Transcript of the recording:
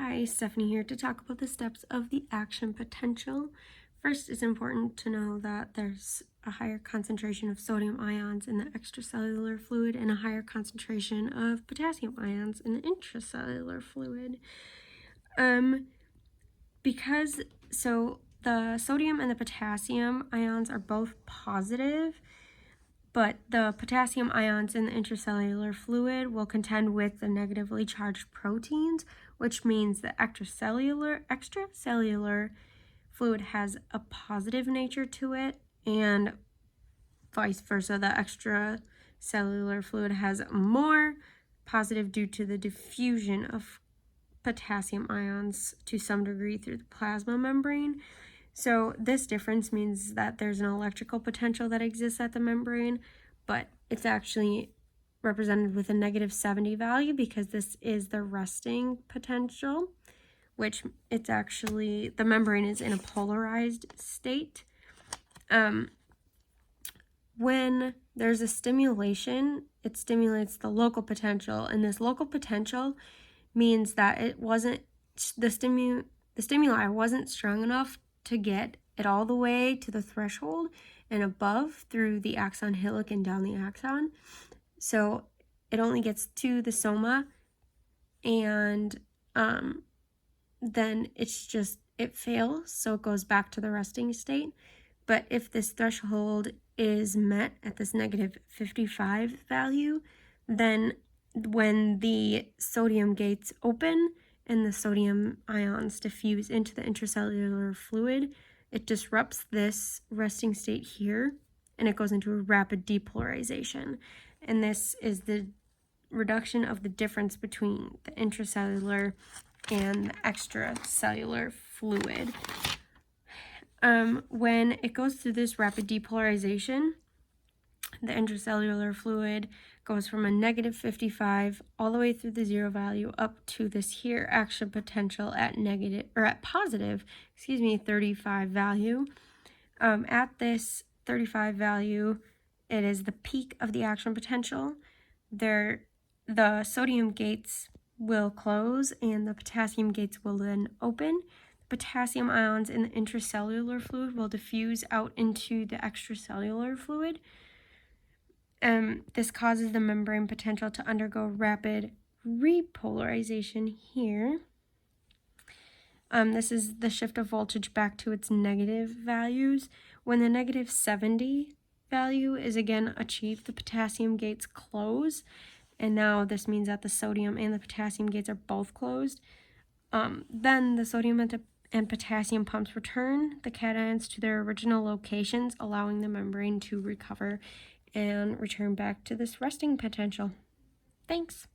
Hi, Stephanie here to talk about the steps of the action potential. First, it's important to know that there's a higher concentration of sodium ions in the extracellular fluid and a higher concentration of potassium ions in the intracellular fluid. So the sodium and the potassium ions are both positive, but the potassium ions in the intracellular fluid will contend with the negatively charged proteins, which means the extracellular fluid has a positive nature to it, and vice versa, the extracellular fluid has more positive due to the diffusion of potassium ions to some degree through the plasma membrane. So this difference means that there's an electrical potential that exists at the membrane, but it's actually represented with a -70 value because this is the resting potential, which it's actually, the membrane is in a polarized state. When there's a stimulation, it stimulates the local potential, and this local potential means that it wasn't, the stimuli wasn't strong enough to get it all the way to the threshold and above through the axon hillock and down the axon. So it only gets to the soma, and then it fails, so it goes back to the resting state. But if this threshold is met at this -55 value, then when the sodium gates open and the sodium ions diffuse into the intracellular fluid, it disrupts this resting state here, and it goes into a rapid depolarization. And this is the reduction of the difference between the intracellular and the extracellular fluid. When it goes through this rapid depolarization, the intracellular fluid goes from a -55 all the way through the 0 value up to this here action potential at positive 35 value. At this 35 value, it is the peak of the action potential. The sodium gates will close and the potassium gates will then open. The potassium ions in the intracellular fluid will diffuse out into the extracellular fluid. This causes the membrane potential to undergo rapid repolarization here. This is the shift of voltage back to its negative values. When the -70 value is again achieved, the potassium gates close, and now this means that the sodium and the potassium gates are both closed. Then the sodium and potassium pumps return the cations to their original locations, allowing the membrane to recover and return back to this resting potential. Thanks.